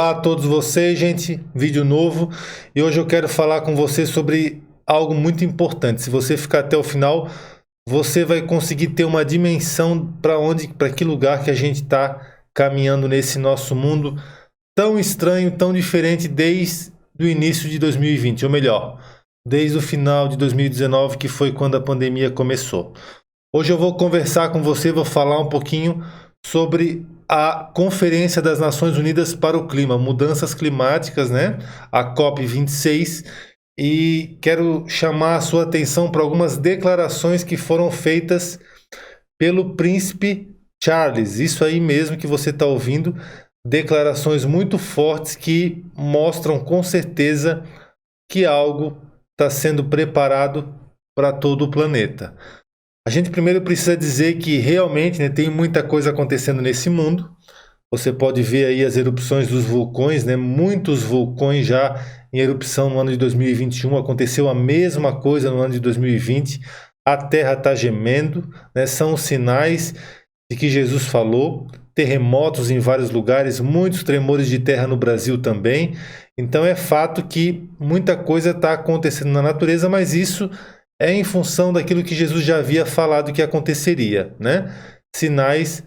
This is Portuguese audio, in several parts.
Olá a todos vocês, gente, vídeo novo, e hoje eu quero falar com você sobre algo muito importante. Se você ficar até o final, você vai conseguir ter uma dimensão para que lugar que a gente está caminhando nesse nosso mundo tão estranho, tão diferente desde o início de 2020, ou melhor, desde o final de 2019, que foi quando a pandemia começou. Hoje eu vou conversar com você, vou falar um pouquinho sobre a Conferência das Nações Unidas para o Clima, mudanças climáticas, né? A COP26, e quero chamar a sua atenção para algumas declarações que foram feitas pelo príncipe Charles. Isso aí mesmo que você está ouvindo, declarações muito fortes que mostram com certeza que algo está sendo preparado para todo o planeta. A gente primeiro precisa dizer que realmente, né, tem muita coisa acontecendo nesse mundo. Você pode ver aí as erupções dos vulcões, né? Muitos vulcões já em erupção no ano de 2021. Aconteceu a mesma coisa no ano de 2020. A Terra está gemendo, né? São sinais de que Jesus falou. Terremotos em vários lugares, muitos tremores de terra no Brasil também. Então é fato que muita coisa está acontecendo na natureza, mas isso é em função daquilo que Jesus já havia falado que aconteceria, né? Sinais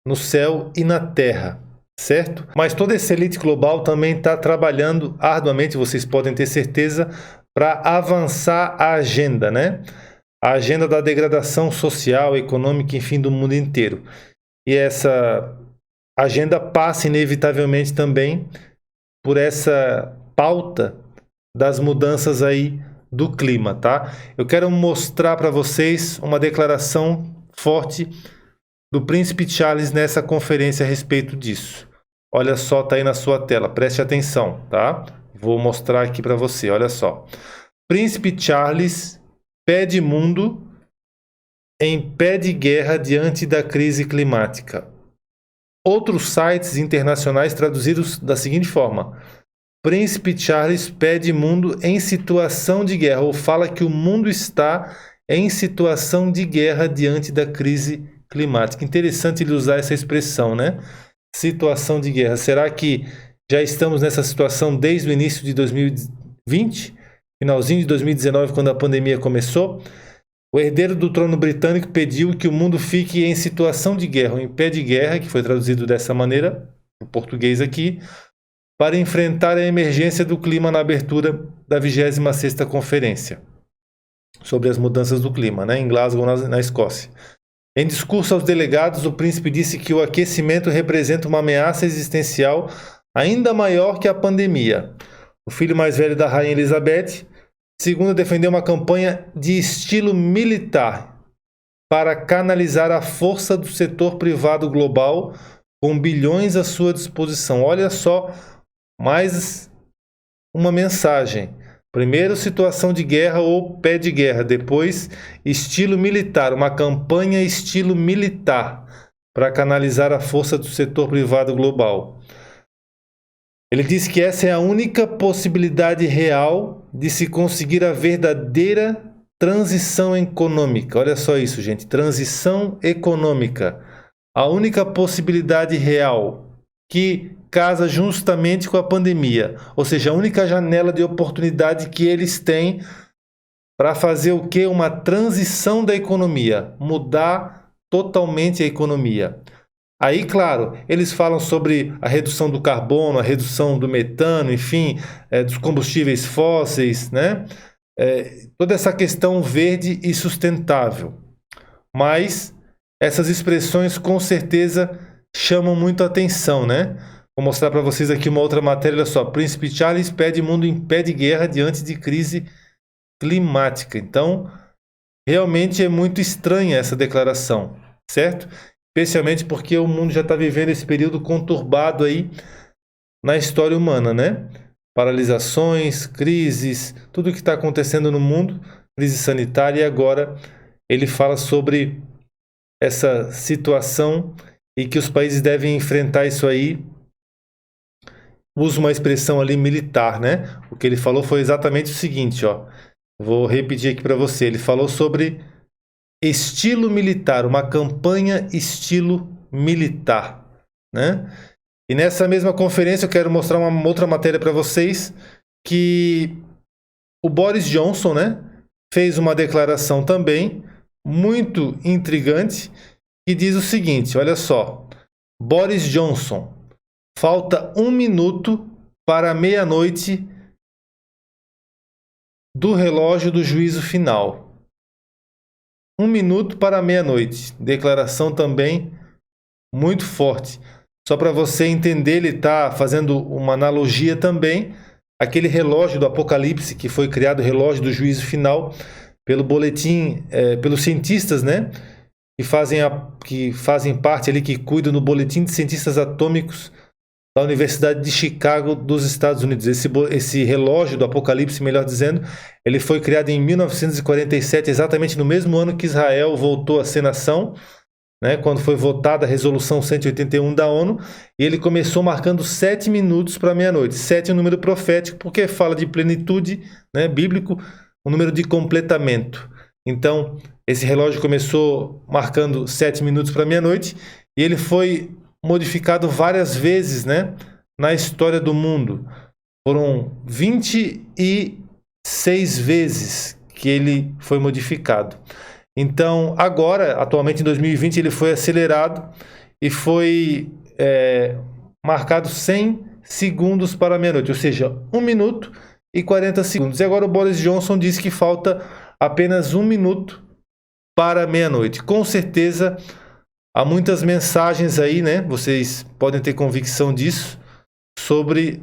no céu e na terra, certo? Mas toda essa elite global também está trabalhando arduamente, vocês podem ter certeza, para avançar a agenda, né? A agenda da degradação social, econômica, enfim, do mundo inteiro. E essa agenda passa inevitavelmente também por essa pauta das mudanças aí do clima, tá? Eu quero mostrar para vocês uma declaração forte do príncipe Charles nessa conferência a respeito disso. Olha só, tá aí na sua tela, preste atenção, tá? Vou mostrar aqui para você, olha só. Príncipe Charles pede mundo em pé de guerra diante da crise climática. Outros sites internacionais traduziram da seguinte forma: Príncipe Charles pede mundo em situação de guerra, ou fala que o mundo está em situação de guerra diante da crise climática. Interessante ele usar essa expressão, né? Situação de guerra. Será que já estamos nessa situação desde o início de 2020? Finalzinho de 2019, quando a pandemia começou? O herdeiro do trono britânico pediu que o mundo fique em situação de guerra, ou em pé de guerra, que foi traduzido dessa maneira, em português aqui, para enfrentar a emergência do clima na abertura da 26ª Conferência sobre as mudanças do clima, né, em Glasgow, na Escócia. Em discurso aos delegados, o príncipe disse que o aquecimento representa uma ameaça existencial ainda maior que a pandemia. O filho mais velho da rainha Elizabeth II defendeu uma campanha de estilo militar para canalizar a força do setor privado global com bilhões à sua disposição. Olha só, mais uma mensagem. Primeiro, situação de guerra ou pé de guerra. Depois, estilo militar, uma campanha estilo militar para canalizar a força do setor privado global. Ele diz que essa é a única possibilidade real de se conseguir a verdadeira transição econômica. Olha só isso, gente. Transição econômica. A única possibilidade real que casa justamente com a pandemia, ou seja, a única janela de oportunidade que eles têm para fazer o quê? Uma transição da economia, mudar totalmente a economia. Aí, claro, eles falam sobre a redução do carbono, a redução do metano, enfim, dos combustíveis fósseis, né? Toda essa questão verde e sustentável. Mas essas expressões com certeza chamam muito a atenção, né? Vou mostrar para vocês aqui uma outra matéria, olha só. Príncipe Charles pede mundo em pé de guerra diante de crise climática. Então, realmente é muito estranha essa declaração, certo? Especialmente porque o mundo já está vivendo esse período conturbado aí na história humana, né? Paralisações, crises, tudo o que está acontecendo no mundo, crise sanitária, e agora ele fala sobre essa situação e que os países devem enfrentar isso aí. Usa uma expressão ali militar, né? O que ele falou foi exatamente o seguinte, ó. Vou repetir aqui para você. Ele falou sobre estilo militar, uma campanha estilo militar, né? E nessa mesma conferência eu quero mostrar uma outra matéria para vocês, que o Boris Johnson, né, fez uma declaração também muito intrigante, que diz o seguinte, olha só, Boris Johnson, falta 1 minuto para meia-noite do relógio do juízo final. 1 minuto para meia-noite. Declaração também muito forte. Só para você entender, ele está fazendo uma analogia também aquele relógio do Apocalipse, que foi criado, o relógio do juízo final, pelo boletim, pelos cientistas, né? Que fazem parte ali, que cuidam do boletim de cientistas atômicos da Universidade de Chicago dos Estados Unidos. Esse relógio do Apocalipse, melhor dizendo, ele foi criado em 1947, exatamente no mesmo ano que Israel voltou a ser nação, né, quando foi votada a Resolução 181 da ONU, e ele começou marcando 7 minutos para meia-noite. 7 é um número profético, porque fala de plenitude, né, bíblico, um número de completamento. Então, esse relógio começou marcando 7 minutos para meia-noite, e ele foi modificado várias vezes, né, na história do mundo. Foram 26 vezes que ele foi modificado. Então, agora, atualmente em 2020, ele foi acelerado e foi marcado 100 segundos para meia-noite, ou seja, 1 minuto e 40 segundos. E agora o Boris Johnson diz que falta apenas 1 minuto para meia-noite. Com certeza, há muitas mensagens aí, né? Vocês podem ter convicção disso, sobre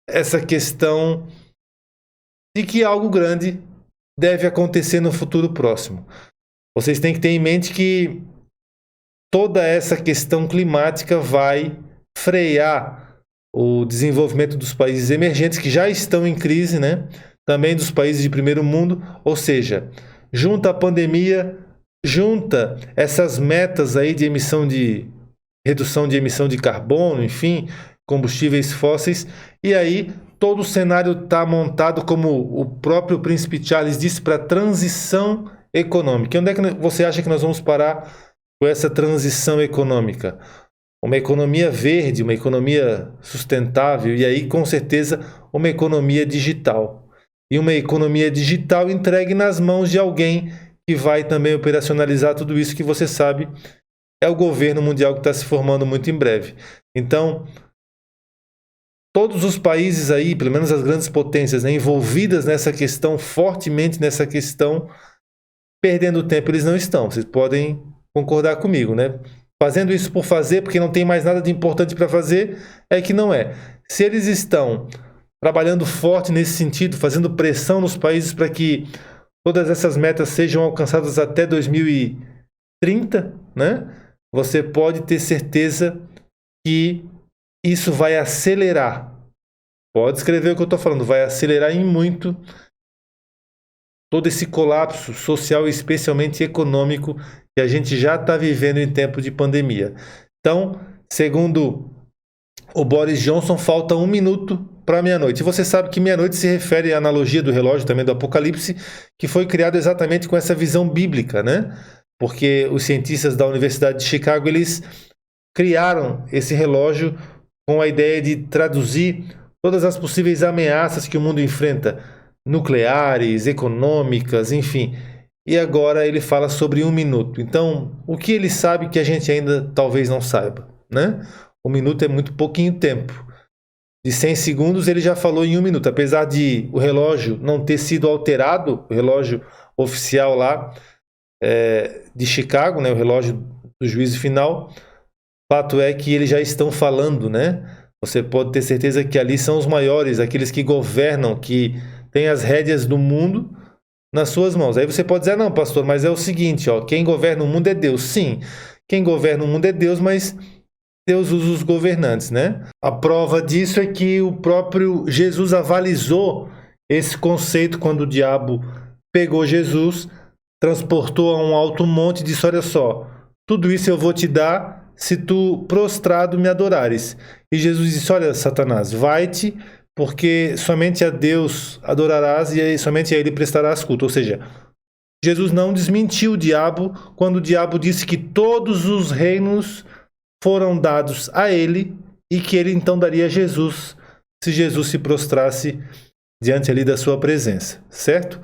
essa questão de que algo grande deve acontecer no futuro próximo. Vocês têm que ter em mente que toda essa questão climática vai frear o desenvolvimento dos países emergentes, que já estão em crise, né? Também dos países de primeiro mundo, ou seja, junta a pandemia, junta essas metas aí de redução de emissão de carbono, enfim, combustíveis fósseis, e aí todo o cenário está montado, como o próprio príncipe Charles disse, para transição econômica. E onde é que você acha que nós vamos parar com essa transição econômica? Uma economia verde, uma economia sustentável, e aí com certeza uma economia digital. E uma economia digital entregue nas mãos de alguém que vai também operacionalizar tudo isso, que você sabe é o governo mundial que está se formando muito em breve. Então, todos os países aí, pelo menos as grandes potências, né, envolvidas nessa questão, fortemente nessa questão, perdendo tempo eles não estão. Vocês podem concordar comigo, né? Fazendo isso por fazer, porque não tem mais nada de importante para fazer, é que não é. Se eles estão trabalhando forte nesse sentido, fazendo pressão nos países para que todas essas metas sejam alcançadas até 2030, né? Você pode ter certeza que isso vai acelerar. Pode escrever o que eu estou falando, vai acelerar em muito todo esse colapso social, especialmente econômico, que a gente já está vivendo em tempo de pandemia. Então, segundo o Boris Johnson, falta 1 minuto para meia-noite. E você sabe que meia-noite se refere à analogia do relógio também do Apocalipse, que foi criado exatamente com essa visão bíblica, né? Porque os cientistas da Universidade de Chicago, eles criaram esse relógio com a ideia de traduzir todas as possíveis ameaças que o mundo enfrenta, nucleares, econômicas, enfim. E agora ele fala sobre 1 minuto. Então, o que ele sabe que a gente ainda talvez não saiba, né? 1 minuto é muito pouquinho tempo. De 100 segundos ele já falou em 1 minuto. Apesar de o relógio não ter sido alterado, o relógio oficial lá de Chicago, né, o relógio do juízo final, fato é que eles já estão falando, né? Você pode ter certeza que ali são os maiores, aqueles que governam, que têm as rédeas do mundo nas suas mãos. Aí você pode dizer, não, pastor, mas é o seguinte, ó, quem governa o mundo é Deus. Sim, quem governa o mundo é Deus, mas Deus usa os governantes, né? A prova disso é que o próprio Jesus avalizou esse conceito quando o diabo pegou Jesus, transportou a um alto monte e disse, olha só, tudo isso eu vou te dar se tu prostrado me adorares. E Jesus disse, olha, Satanás, vai-te, porque somente a Deus adorarás e somente a Ele prestarás culto. Ou seja, Jesus não desmentiu o diabo quando o diabo disse que todos os reinos foram dados a Ele e que ele então daria a Jesus, se Jesus se prostrasse diante ali da sua presença, certo?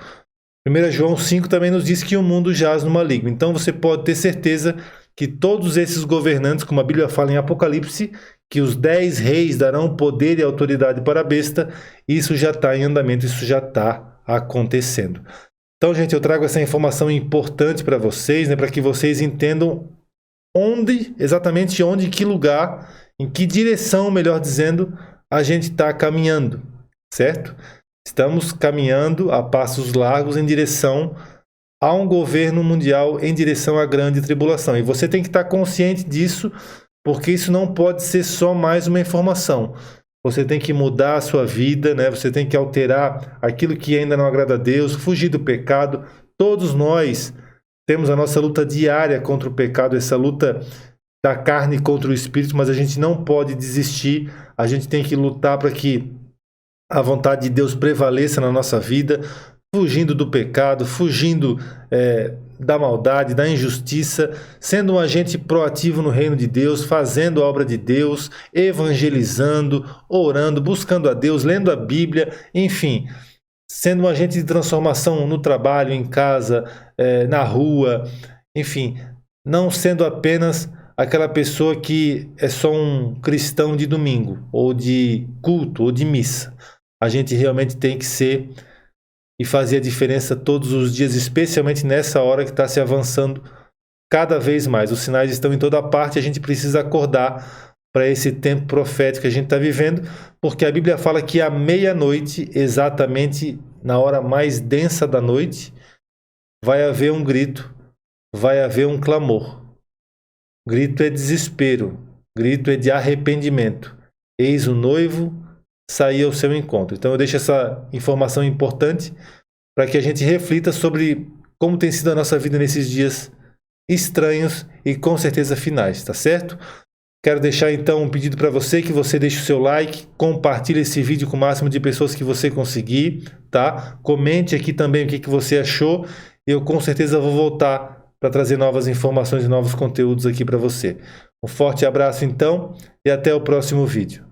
1 João 5 também nos diz que o mundo jaz no maligno. Então você pode ter certeza que todos esses governantes, como a Bíblia fala em Apocalipse, que os 10 reis darão poder e autoridade para a besta, isso já está em andamento, isso já está acontecendo. Então, gente, eu trago essa informação importante para vocês, né, para que vocês entendam exatamente onde, em que lugar, em que direção, melhor dizendo, a gente está caminhando, certo? Estamos caminhando a passos largos em direção a um governo mundial, em direção à grande tribulação. E você tem que estar consciente disso, porque isso não pode ser só mais uma informação. Você tem que mudar a sua vida, né? Você tem que alterar aquilo que ainda não agrada a Deus, fugir do pecado. Todos nós temos a nossa luta diária contra o pecado, essa luta da carne contra o espírito, mas a gente não pode desistir. A gente tem que lutar para que a vontade de Deus prevaleça na nossa vida, fugindo do pecado, fugindo da maldade, da injustiça, sendo um agente proativo no reino de Deus, fazendo a obra de Deus, evangelizando, orando, buscando a Deus, lendo a Bíblia, enfim, sendo um agente de transformação no trabalho, em casa, na rua, enfim, não sendo apenas aquela pessoa que é só um cristão de domingo, ou de culto, ou de missa. A gente realmente tem que ser e fazer a diferença todos os dias, especialmente nessa hora que está se avançando cada vez mais. Os sinais estão em toda parte, a gente precisa acordar para esse tempo profético que a gente está vivendo, porque a Bíblia fala que à meia-noite, exatamente na hora mais densa da noite, vai haver um grito, vai haver um clamor. Grito é desespero, grito é de arrependimento. Eis o noivo sair ao seu encontro. Então eu deixo essa informação importante para que a gente reflita sobre como tem sido a nossa vida nesses dias estranhos e com certeza finais, tá certo? Quero deixar então um pedido para você, que você deixe o seu like, compartilhe esse vídeo com o máximo de pessoas que você conseguir, tá? Comente aqui também o que você achou. Eu com certeza vou voltar para trazer novas informações e novos conteúdos aqui para você. Um forte abraço então e até o próximo vídeo.